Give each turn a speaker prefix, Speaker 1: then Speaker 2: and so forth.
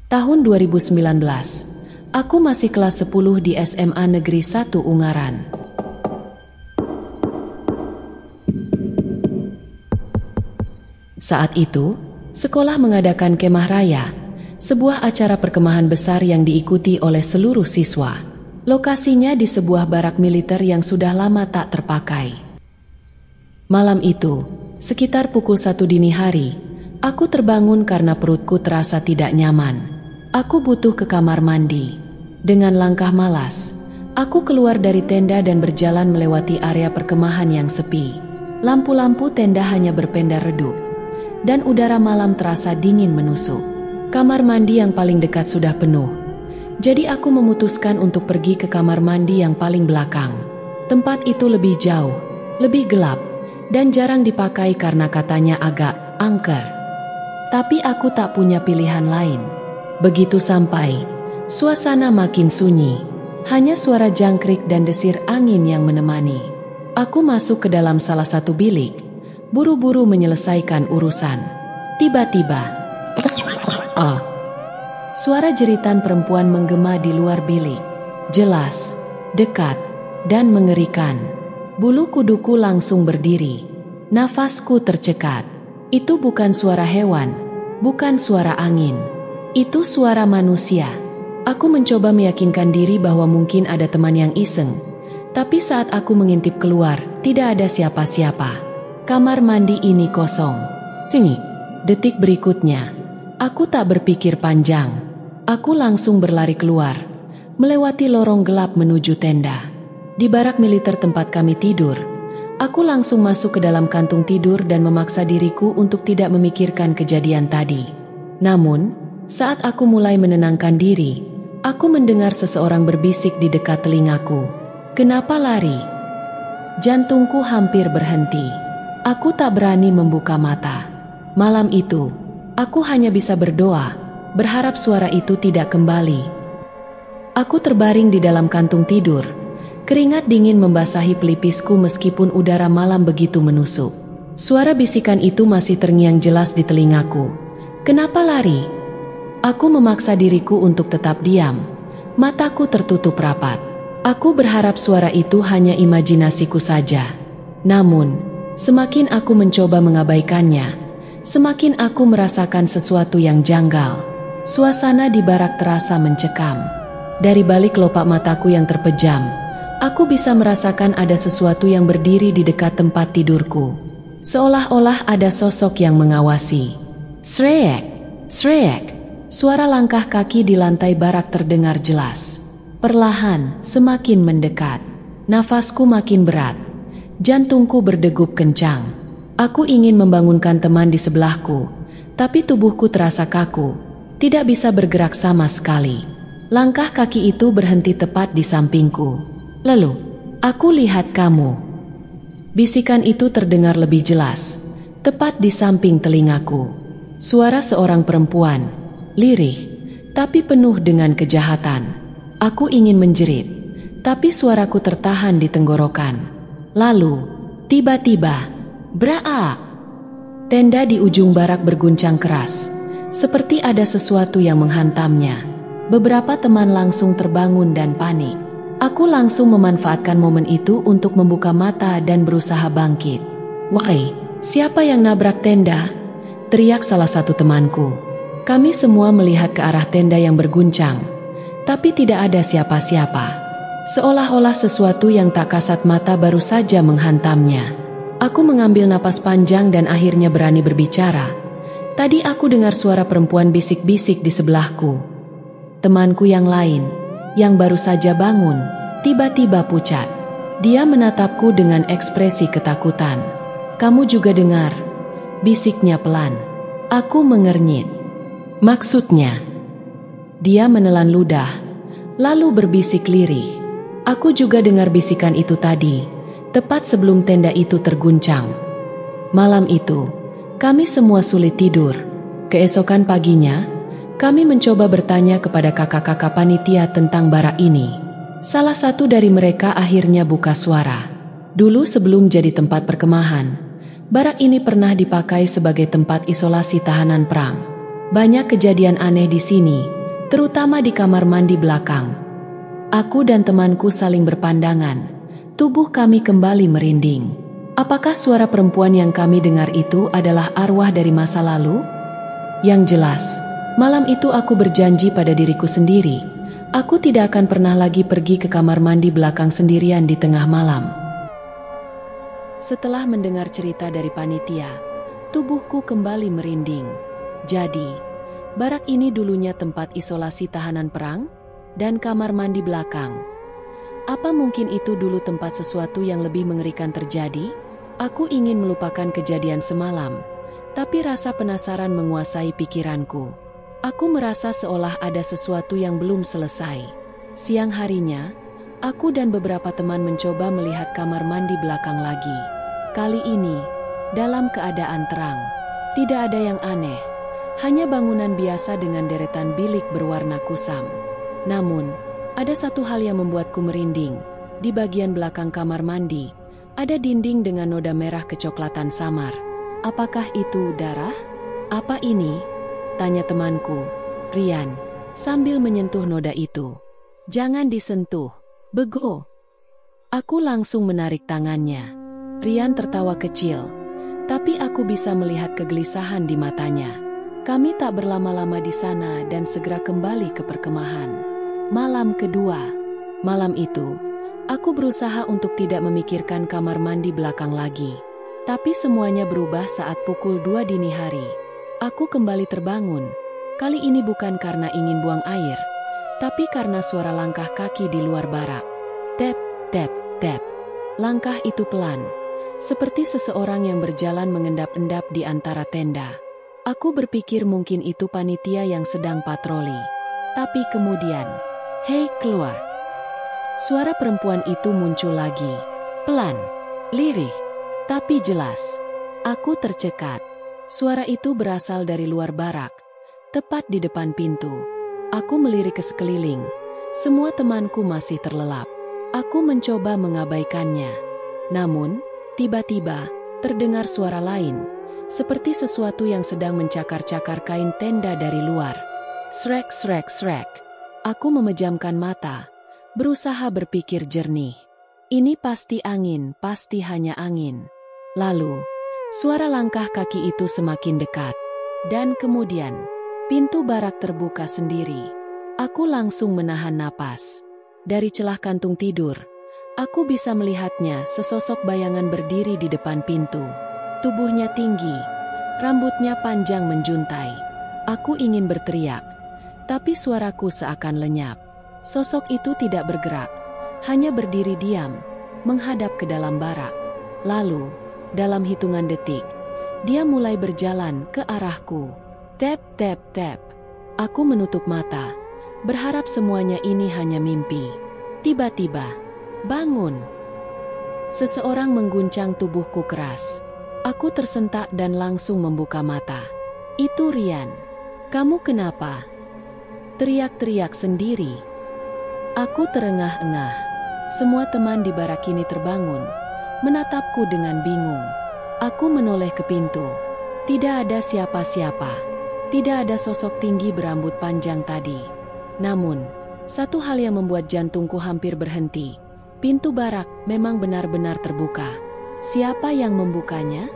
Speaker 1: Tahun 2019. Aku masih kelas 10 di SMA Negeri 1 Ungaran. Saat itu, sekolah mengadakan kemah raya, sebuah acara perkemahan besar yang diikuti oleh seluruh siswa. Lokasinya di sebuah barak militer yang sudah lama tak terpakai. Malam itu, sekitar pukul 1 dini hari, aku terbangun karena perutku terasa tidak nyaman. Aku butuh ke kamar mandi. Dengan langkah malas, aku keluar dari tenda dan berjalan melewati area perkemahan yang sepi. Lampu-lampu tenda hanya berpendar redup, dan udara malam terasa dingin menusuk. Kamar mandi yang paling dekat sudah penuh, jadi aku memutuskan untuk pergi ke kamar mandi yang paling belakang. Tempat itu lebih jauh, lebih gelap, dan jarang dipakai karena katanya agak angker. Tapi aku tak punya pilihan lain. Begitu sampai, suasana makin sunyi. Hanya suara jangkrik dan desir angin yang menemani. Aku masuk ke dalam salah satu bilik, buru-buru menyelesaikan urusan. Tiba-tiba, suara jeritan perempuan menggema di luar bilik. Jelas, dekat, dan mengerikan. Bulu kuduku langsung berdiri. Nafasku tercekat. Itu bukan suara hewan, bukan suara angin. Itu suara manusia. Aku mencoba meyakinkan diri bahwa mungkin ada teman yang iseng. Tapi saat aku mengintip keluar, tidak ada siapa-siapa. Kamar mandi ini kosong. Detik berikutnya, aku tak berpikir panjang. Aku langsung berlari keluar, melewati lorong gelap menuju tenda. Di barak militer tempat kami tidur, aku langsung masuk ke dalam kantung tidur dan memaksa diriku untuk tidak memikirkan kejadian tadi. Namun, saat aku mulai menenangkan diri, aku mendengar seseorang berbisik di dekat telingaku. "Kenapa lari?" Jantungku hampir berhenti. Aku tak berani membuka mata. Malam itu, aku hanya bisa berdoa, berharap suara itu tidak kembali. Aku terbaring di dalam kantung tidur. Keringat dingin membasahi pelipisku meskipun udara malam begitu menusuk. Suara bisikan itu masih terngiang jelas di telingaku. "Kenapa lari?" Aku memaksa diriku untuk tetap diam. Mataku tertutup rapat. Aku berharap suara itu hanya imajinasiku saja. Namun, semakin aku mencoba mengabaikannya, semakin aku merasakan sesuatu yang janggal. Suasana di barak terasa mencekam. Dari balik kelopak mataku yang terpejam, aku bisa merasakan ada sesuatu yang berdiri di dekat tempat tidurku. Seolah-olah ada sosok yang mengawasi. Srek, srek. Suara langkah kaki di lantai barak terdengar jelas. Perlahan, semakin mendekat. Nafasku makin berat. Jantungku berdegup kencang. Aku ingin membangunkan teman di sebelahku, tapi tubuhku terasa kaku. Tidak bisa bergerak sama sekali. Langkah kaki itu berhenti tepat di sampingku. "Lalu, aku lihat kamu." Bisikan itu terdengar lebih jelas, tepat di samping telingaku. Suara seorang perempuan. Lirih, tapi penuh dengan kejahatan. Aku ingin menjerit, tapi suaraku tertahan di tenggorokan. Lalu, tiba-tiba, braak! Tenda di ujung barak berguncang keras, seperti ada sesuatu yang menghantamnya. Beberapa teman langsung terbangun dan panik. Aku langsung memanfaatkan momen itu untuk membuka mata dan berusaha bangkit. "Woi, siapa yang nabrak tenda?" teriak salah satu temanku. Kami semua melihat ke arah tenda yang berguncang, tapi tidak ada siapa-siapa. Seolah-olah sesuatu yang tak kasat mata baru saja menghantamnya. Aku mengambil napas panjang dan akhirnya berani berbicara. Tadi aku dengar suara perempuan bisik-bisik di sebelahku. Temanku yang lain, yang baru saja bangun, tiba-tiba pucat. Dia menatapku dengan ekspresi ketakutan. "Kamu juga dengar?" bisiknya pelan. Aku mengernyit. "Maksudnya?" Dia menelan ludah, lalu berbisik lirih. Aku juga dengar bisikan itu tadi, tepat sebelum tenda itu terguncang. Malam itu, kami semua sulit tidur. Keesokan paginya, kami mencoba bertanya kepada kakak-kakak panitia tentang barak ini. Salah satu dari mereka akhirnya buka suara. Dulu sebelum jadi tempat perkemahan, barak ini pernah dipakai sebagai tempat isolasi tahanan perang. Banyak kejadian aneh di sini, terutama di kamar mandi belakang. Aku dan temanku saling berpandangan. Tubuh kami kembali merinding. Apakah suara perempuan yang kami dengar itu adalah arwah dari masa lalu? Yang jelas, malam itu aku berjanji pada diriku sendiri, aku tidak akan pernah lagi pergi ke kamar mandi belakang sendirian di tengah malam. Setelah mendengar cerita dari panitia, tubuhku kembali merinding. Jadi, barak ini dulunya tempat isolasi tahanan perang? Dan kamar mandi belakang. Apa mungkin itu dulu tempat sesuatu yang lebih mengerikan terjadi? Aku ingin melupakan kejadian semalam, tapi rasa penasaran menguasai pikiranku. Aku merasa seolah ada sesuatu yang belum selesai. Siang harinya, aku dan beberapa teman mencoba melihat kamar mandi belakang lagi. Kali ini, dalam keadaan terang. Tidak ada yang aneh, hanya bangunan biasa dengan deretan bilik berwarna kusam. Namun, ada satu hal yang membuatku merinding. Di bagian belakang kamar mandi, ada dinding dengan noda merah kecoklatan samar. Apakah itu darah? Apa ini? Tanya temanku, Rian, sambil menyentuh noda itu. Jangan disentuh, Bego. Aku langsung menarik tangannya. Rian tertawa kecil, tapi aku bisa melihat kegelisahan di matanya. Kami tak berlama-lama di sana dan segera kembali ke perkemahan. Malam kedua. Malam itu, aku berusaha untuk tidak memikirkan kamar mandi belakang lagi. Tapi semuanya berubah saat pukul 2 dini hari. Aku kembali terbangun. Kali ini bukan karena ingin buang air, tapi karena suara langkah kaki di luar barak. Tap, tap, tap. Langkah itu pelan, seperti seseorang yang berjalan mengendap-endap di antara tenda. Aku berpikir mungkin itu panitia yang sedang patroli. Tapi kemudian, hei, keluar. Suara perempuan itu muncul lagi. Pelan, lirih, tapi jelas. Aku tercekat. Suara itu berasal dari luar barak, tepat di depan pintu. Aku melirik ke sekeliling. Semua temanku masih terlelap. Aku mencoba mengabaikannya. Namun, tiba-tiba, terdengar suara lain, seperti sesuatu yang sedang mencakar-cakar kain tenda dari luar. Srek, srek, srek. Aku memejamkan mata, berusaha berpikir jernih. Ini pasti angin, pasti hanya angin. Lalu, suara langkah kaki itu semakin dekat. Dan kemudian, pintu barak terbuka sendiri. Aku langsung menahan napas. Dari celah kantung tidur, aku bisa melihatnya, sesosok bayangan berdiri di depan pintu. Tubuhnya tinggi, rambutnya panjang menjuntai. Aku ingin berteriak, tapi suaraku seakan lenyap. Sosok itu tidak bergerak, hanya berdiri diam, menghadap ke dalam barak. Lalu, dalam hitungan detik, dia mulai berjalan ke arahku. Tap, tap, tap. Aku menutup mata, berharap semuanya ini hanya mimpi. Tiba-tiba, bangun. Seseorang mengguncang tubuhku keras. Aku tersentak dan langsung membuka mata. Itu Rian. Kamu kenapa? Teriak-teriak sendiri. Aku terengah-engah. Semua teman di barak ini terbangun, menatapku dengan bingung. Aku menoleh ke pintu. Tidak ada siapa-siapa. Tidak ada sosok tinggi berambut panjang tadi. Namun, satu hal yang membuat jantungku hampir berhenti. Pintu barak memang benar-benar terbuka. Siapa yang membukanya?